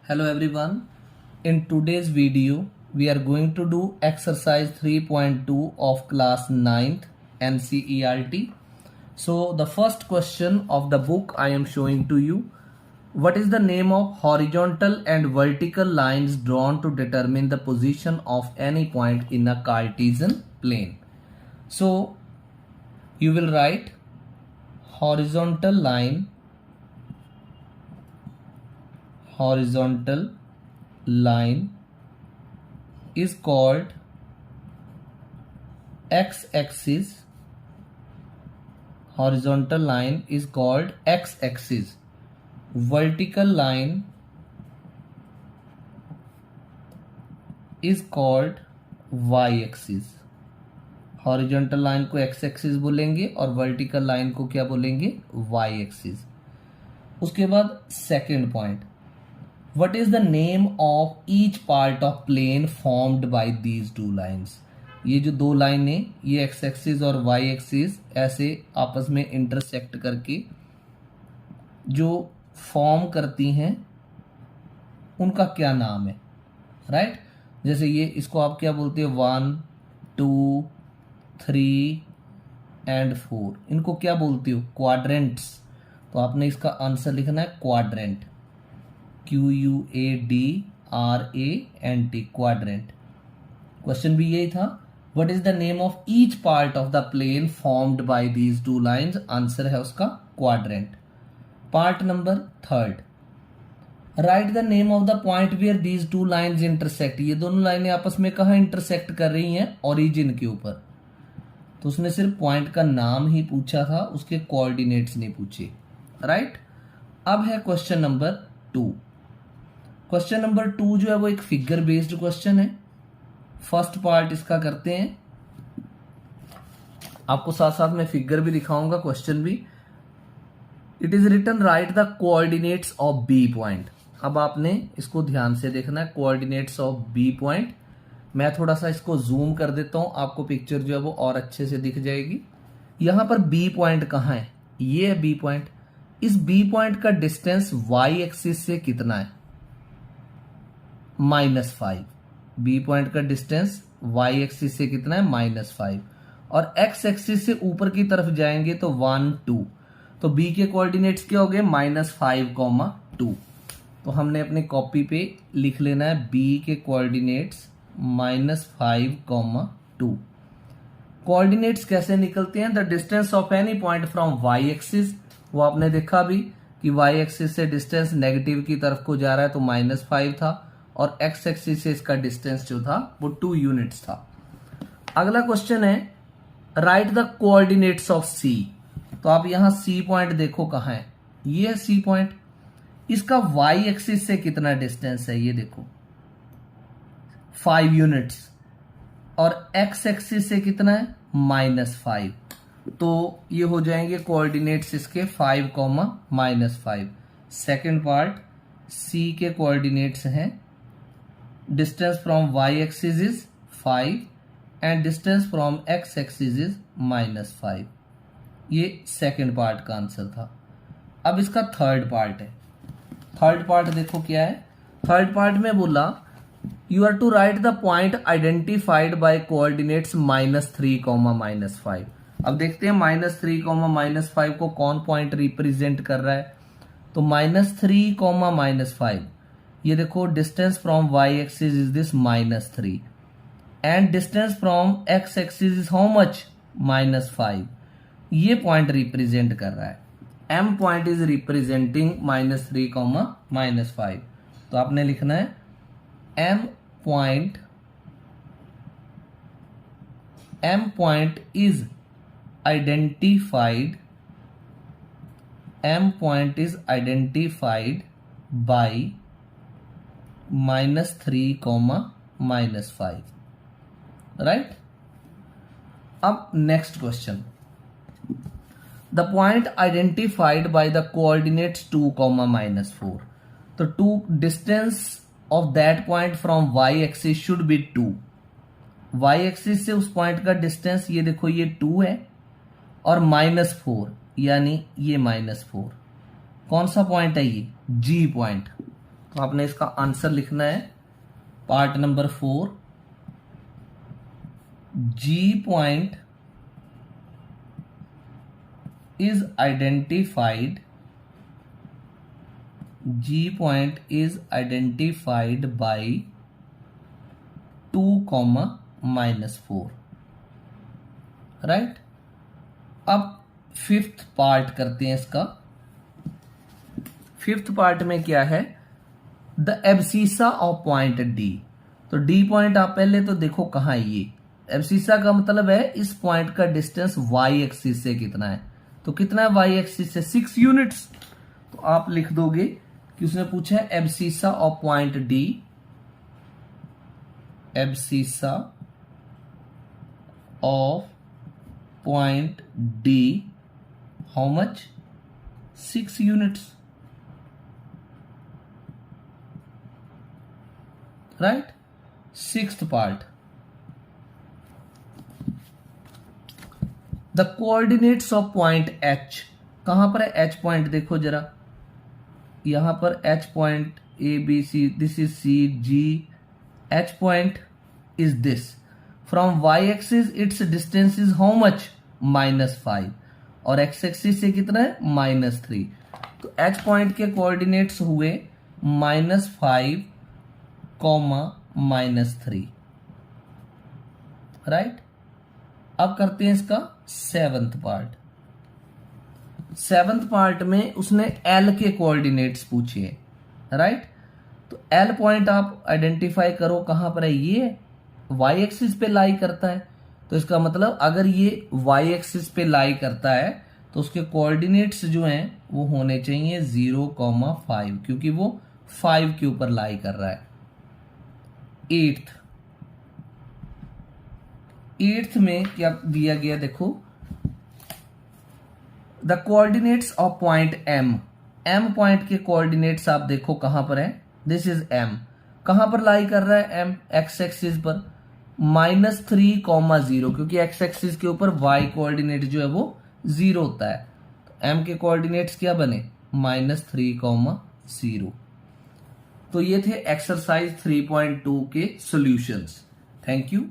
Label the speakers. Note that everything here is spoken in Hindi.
Speaker 1: Hello everyone. In today's video, we are going to do exercise 3.2 of class 9th NCERT. So the first question of the book I am showing to you. What is the name of horizontal and vertical lines drawn to determine the position of any point in a Cartesian plane? So you will write horizontal line is called x-axis. Horizontal line is called x-axis. Vertical line is called y-axis. Horizontal line को एक्स एक्सिस बोलेंगे और वर्टिकल लाइन को क्या बोलेंगे, वाई एक्सिस. उसके बाद second point, what is the name of each part of plane formed by these two lines. ये जो दो लाइनें, ये एक्स एक्सिस और वाई एक्सिस ऐसे आपस में इंटरसेक्ट करके जो फॉर्म करती हैं उनका क्या नाम है, राइट. जैसे ये, इसको आप क्या बोलते हैं, 1, 2, 3 एंड 4, इनको क्या बोलते हो, क्वाड्रेंट्स. तो आपने इसका आंसर लिखना है क्वाड्रेंट, QUADRANT, क्वाड्रेंट. क्वेश्चन भी यही था, what is the name of each part of the plane formed by these two lines. Answer है उसका quadrant. Part number third, write the name of the point where these two lines intersect. ये दोनों लाइनें आपस में कहाँ इंटरसेक्ट कर रही हैं, ओरिजिन के ऊपर. तो उसने सिर्फ पॉइंट का नाम ही पूछा था, उसके कोऑर्डिनेट्स नहीं पूछे, राइट. अब है क्वेश्चन नंबर 2. क्वेश्चन नंबर 2 जो है वो एक फिगर बेस्ड क्वेश्चन है. फर्स्ट पार्ट इसका करते हैं, आपको साथ साथ में फिगर भी दिखाऊंगा, क्वेश्चन भी. It is written write the coordinates of B point. अब आपने इसको ध्यान से देखना है, कोऑर्डिनेट्स ऑफ बी पॉइंट. मैं थोड़ा सा इसको जूम कर देता हूं, आपको पिक्चर जो है वो और अच्छे से दिख जाएगी. यहां पर बी पॉइंट कहां है, ये है बी पॉइंट. इस बी पॉइंट का डिस्टेंस वाई एक्सिस से कितना है, -5. बी पॉइंट का डिस्टेंस वाई एक्सिस से कितना है, -5. और एक्स एक्सिस से ऊपर की तरफ जाएंगे तो 1, 2. तो बी के कोऑर्डिनेट्स क्या हो गए, -5, 2. तो हमने अपनी कॉपी पे लिख लेना है बी के कोऑर्डिनेट्स -5, 2. कोऑर्डिनेट्स कैसे निकलते हैं, the distance of any point from Y axis. वो आपने देखा भी कि वाई एक्सिस से डिस्टेंस नेगेटिव की तरफ को जा रहा है, तो -5 था. और एक्स एक्सिस से इसका डिस्टेंस जो था वो 2 यूनिट्स था. अगला क्वेश्चन है, राइट द कोऑर्डिनेट्स ऑफ सी. तो आप यहां सी पॉइंट देखो कहां है, ये है सी पॉइंट. इसका वाई एक्सिस से कितना डिस्टेंस है, ये देखो 5 यूनिट्स. और एक्स एक्सिस से कितना है, -5. तो ये हो जाएंगे कोऑर्डिनेट्स इसके 5, -5. सेकेंड पार्ट, सी के कोऑर्डिनेट्स हैं, distance from Y axis is 5 and distance from x axis is -5. ये सेकेंड पार्ट का आंसर था. अब इसका थर्ड पार्ट है. थर्ड पार्ट देखो क्या है. थर्ड पार्ट में बोला, you are to write the point identified by coordinates -3, -5. अब देखते हैं -3, -5 को कौन पॉइंट रिप्रेजेंट कर रहा है. तो -3, -5, ये देखो distance from Y axis is this -3 and distance from x axis is how much, -5. ये पॉइंट रिप्रेजेंट कर रहा है. M point is representing -3, -5. तो आपने लिखना है M point is identified by -3, -5, right. अब next question, the point identified by the coordinates 2, -4. तो 2 distance of that point from Y axis should be 2. Y axis से उस पॉइंट का डिस्टेंस ये देखो, ये 2 है और -4, यानी ये -4. कौन सा पॉइंट है ये, जी पॉइंट. तो आपने इसका आंसर लिखना है part number 4, G point is identified by 2, -4, right. अब फिफ्थ पार्ट करते हैं इसका। फिफ्थ पार्ट में क्या है, the abscissa of point D. तो डी पॉइंट आप पहले तो देखो कहां है, ये एब्सिसा का मतलब है इस पॉइंट का डिस्टेंस वाई एक्सिस से कितना है। तो कितना है वाई एक्सिस से 6 यूनिट्स। तो आप लिख दोगे कि उसने पूछा है abscissa of point D, abscissa of point D how much, 6 units, right. Sixth part, the coordinates of point H. कहां पर है एच पॉइंट, देखो जरा यहां पर H point, A B C, this is C G, H point is this. From Y axis its distance is how much, -5, और एक्स एक्सिस से कितना है -3। तो एच पॉइंट के कोऑर्डिनेट्स हुए -5, -3, राइट। अब करते हैं इसका सेवंथ पार्ट। सेवंथ पार्ट में उसने एल के कोऑर्डिनेट्स पूछे, राइट। तो एल पॉइंट आप आइडेंटिफाई करो कहां पर है, ये वाई एक्सिस पे लाई करता है। तो इसका मतलब अगर ये वाई एक्सिस पे लाई करता है तो उसके कोऑर्डिनेट्स जो हैं वो होने चाहिए 0, 5, क्योंकि वो 5 के ऊपर लाई कर रहा है। एट्थ में क्या दिया गया, देखो the coordinates of point M. M point के कोऑर्डिनेट्स आप देखो कहां पर है, दिस इज एम। कहां पर लाई कर रहा है एम, एक्स एक्सिस पर, -3, 0, क्योंकि एक्स एक्सिस के ऊपर वाई कोऑर्डिनेट जो है वो 0 होता है। तो एम के कोऑर्डिनेट्स क्या बने, -3, 0। तो ये थे एक्सरसाइज 3.2 के सॉल्यूशंस। Thank you.